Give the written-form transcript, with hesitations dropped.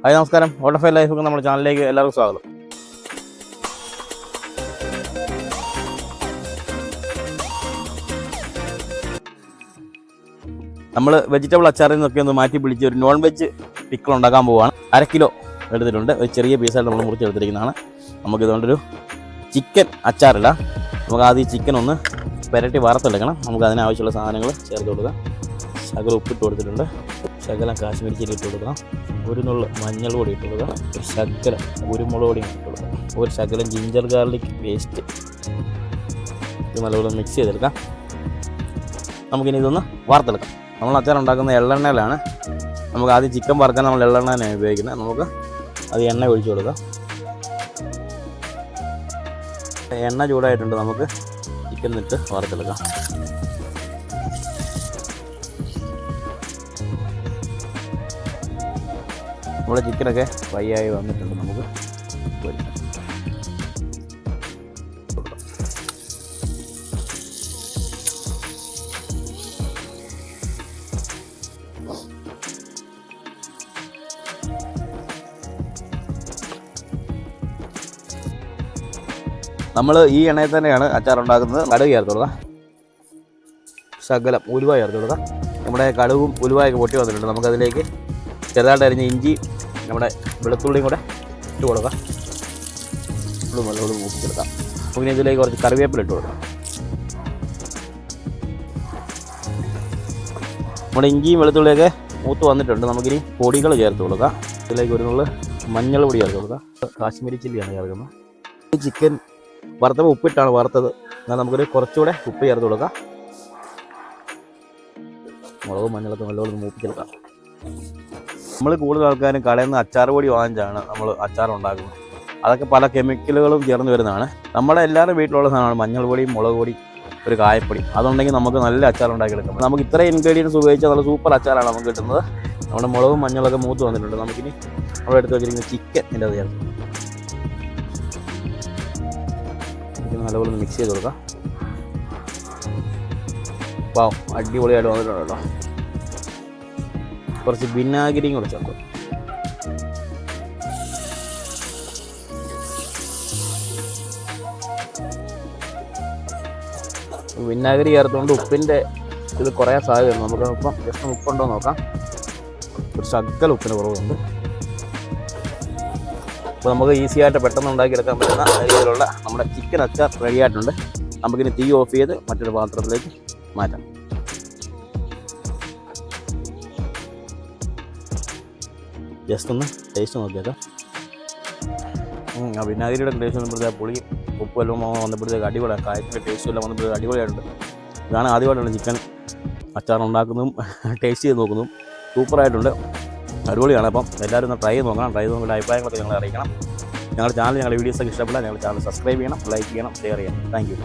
Hi നമസ്കാരം, wonderful life നമ്മുടെ ചാനലിലേക്ക് എല്ലാവർക്കും സ്വാഗതം. നമ്മൾ വെജിറ്റബിൾ അച്ചാറിൽ നിന്നൊക്കെ ഒന്ന് മാറ്റി പിടിച്ച് ഒരു നോൺ വെജ് പിക്കിൾ ഉണ്ടാക്കാൻ പോവുകയാണ്. 1/2 കിലോ എടുത്തിട്ടുണ്ട്. ഒരു ചെറിയ പീസായിട്ട് നമ്മൾ മുറിച്ചെടുത്തിരിക്കുന്നതാണ്. നമുക്കിതുകൊണ്ടൊരു ചിക്കൻ അച്ചാറില്ല. നമുക്ക് ആദ്യം ഈ ചിക്കൻ ഒന്ന് പുരട്ടി വറുത്തെടുക്കണം. നമുക്ക് അതിനാവശ്യമുള്ള സാധനങ്ങൾ ചേർത്ത് കൊടുക്കാം. ശകലം ഉപ്പിട്ട് കൊടുത്തിട്ടുണ്ട്, ശകലം കാശ്മീരി ചില്ലി ഇട്ട് കൊടുക്കണം, ഒരു നുള്ളു മഞ്ഞൾ പൊടി ഇട്ട് കൊടുക്കുക, ഒരു ശകലം കുരുമുളക് പൊടി ഇട്ട് കൊടുക്കുക, ഒരു ശകലം ജിഞ്ചർ ഗാർലിക് പേസ്റ്റ്. ഇത് നല്ലപോലെ മിക്സ് ചെയ്തെടുക്കാം. നമുക്കിനി ഇതൊന്ന് വറുത്തെടുക്കാം. നമ്മൾ അച്ചാർ ഉണ്ടാക്കുന്ന എള്ളെണ്ണയിലാണ്. നമുക്ക് ആദ്യം ചിക്കൻ വറുക്കാൻ നമ്മൾ എള്ളെണ്ണയാണ് ഉപയോഗിക്കുന്നത്. നമുക്ക് അത് എണ്ണ ഒഴിച്ചു കൊടുക്കാം. എണ്ണ ചൂടായിട്ടുണ്ട്. നമുക്ക് ചിക്കൻ ഇട്ട് വറുത്തെടുക്കാം. നമ്മുടെ ചിക്കനൊക്കെ ഫ്രൈ ആയി വന്നിട്ടുണ്ട്. നമുക്ക് നമ്മൾ ഈ എണ്ണയിൽ തന്നെയാണ് അച്ചാർ ഉണ്ടാക്കുന്നത്. കടുക് ചേർത്ത് കൊടുക്കാം, ശകലം ഉലുവ ചേർത്ത് കൊടുക്കാം. നമ്മുടെ കടുകും ഉലുവയൊക്കെ പൊട്ടി വന്നിട്ടുണ്ട്. നമുക്കതിലേക്ക് ചെറുതായിട്ട് അരിഞ്ഞ് ഇഞ്ചി നമ്മുടെ വെളുത്തുള്ളിയും കൂടെ ഇട്ട് കൊടുക്കാം. നല്ലോണം മൂപ്പിച്ചെടുക്കാം. പിന്നെ ഇതിലേക്ക് കുറച്ച് കറിവേപ്പില ഇട്ട് കൊടുക്കാം. നമ്മുടെ ഇഞ്ചിയും വെളുത്തുള്ളിയൊക്കെ മൂത്ത് വന്നിട്ടുണ്ട്. നമുക്കിനി പൊടികൾ ചേർത്ത് കൊടുക്കാം. ഇതിലേക്ക് ഒരു നുള്ളു മഞ്ഞൾ പൊടി ചേർത്ത് കൊടുക്കാം. കാശ്മീരി ചില്ലിയാണ് ചേർക്കുന്നത്. ചിക്കൻ വറുത്തപ്പോൾ ഉപ്പിട്ടാണ് വറുത്തത്. എന്നാൽ നമുക്കൊരു കുറച്ചുകൂടെ ഉപ്പ് ചേർത്ത് കൊടുക്കാം. മുളകും മഞ്ഞളൊക്കെ നല്ലോണം മൂപ്പിച്ചെടുക്കാം. നമ്മൾ കൂടുതൽ ആൾക്കാരും കടയിൽ നിന്ന് അച്ചാർ പൊടി വാങ്ങിച്ചാണ് നമ്മൾ അച്ചാർ ഉണ്ടാക്കുന്നത്. അതൊക്കെ പല കെമിക്കലുകളും ചേർന്ന് വരുന്നതാണ്. നമ്മുടെ എല്ലാവരും വീട്ടിലുള്ള സാധനമാണ് മഞ്ഞൾ പൊടി, മുളക് പൊടി, ഒരു കായപ്പൊടി. അതുണ്ടെങ്കിൽ നമുക്ക് നല്ല അച്ചാർ ഉണ്ടാക്കിയെടുക്കാം. നമുക്ക് ഇത്ര ഇൻഗ്രീഡിയൻസ് ഉപയോഗിച്ചാൽ നല്ല സൂപ്പർ അച്ചാറാണ് നമുക്ക് കിട്ടുന്നത്. നമ്മുടെ മുളകും മഞ്ഞളൊക്കെ മൂത്ത് വന്നിട്ടുണ്ട്. നമുക്കിനി നമ്മൾ എടുത്ത് വെച്ചിരിക്കുന്ന ചിക്കൻ ഇതിൻ്റെ അത് ചേർത്ത് നല്ലപോലെ മിക്സ് ചെയ്ത് കൊടുക്കാം. വാവ്, അടിപൊളിയായിട്ട് വന്നിട്ടുണ്ട് കേട്ടോ. കുറച്ച് വിനാഗിരിയും കൂടെ ചേർക്കും. വിനാഗിരി ചേർത്തുകൊണ്ട് ഉപ്പിൻ്റെ ഇത് കുറയാൻ സാധ്യതയുണ്ട്. നമുക്ക് ഇപ്പം ജസ്റ്റ് ഉപ്പുണ്ടോ നോക്കാം. ഒരു ശകലം ഉപ്പിന് കുറവുണ്ട്. അപ്പോൾ നമുക്ക് ഈസി ആയിട്ട് പെട്ടെന്ന് ഉണ്ടാക്കിയെടുക്കാൻ പറ്റുന്ന രീതിയിലുള്ള നമ്മുടെ ചിക്കൻ അച്ചാർ റെഡി ആയിട്ടുണ്ട്. നമുക്കിനി തീ ഓഫ് ചെയ്ത് മറ്റൊരു പാത്രത്തിലേക്ക് മാറ്റാം. ജസ്റ്റ് ഒന്ന് ടേസ്റ്റ് നോക്കിയേക്കാം. ആ വിനാഗിരിയുടെ ടേസ്റ്റ് വന്നപ്പോഴത്തേക്ക് പുളി ഉപ്പ് എല്ലാം വന്നപ്പോഴത്തേക്ക് അടിപൊളിയാണ്. കായത്തിൻ്റെ ടേസ്റ്റ് എല്ലാം വന്നപ്പോഴത്തേക്ക് അടിപൊളിയായിട്ടുണ്ട്. ഇതാണ് ആദ്യമായിട്ടാണ് ചിക്കൻ അച്ചാർ ഉണ്ടാക്കുന്നതും ടേസ്റ്റ് ചെയ്ത് നോക്കുന്നതും. സൂപ്പറായിട്ടുണ്ട്, അടിപൊളിയാണ്. അപ്പം എല്ലാവരും ഒന്ന് ട്രൈ ചെയ്ത് നോക്കണം. ട്രൈ ചെയ്ത് നോക്കിയിട്ട് അഭിപ്രായങ്ങളൊക്കെ ഞങ്ങളെ അറിയിക്കണം. ഞങ്ങളുടെ ചാനൽ, ഞങ്ങളുടെ വീഡിയോസൊക്കെ ഇഷ്ടപ്പെട്ടാൽ ഞങ്ങളുടെ ചാനൽ സബ്സ്ക്രൈബ് ചെയ്യണം, ലൈക്ക് ചെയ്യണം, ഷെയർ ചെയ്യണം. Thank you.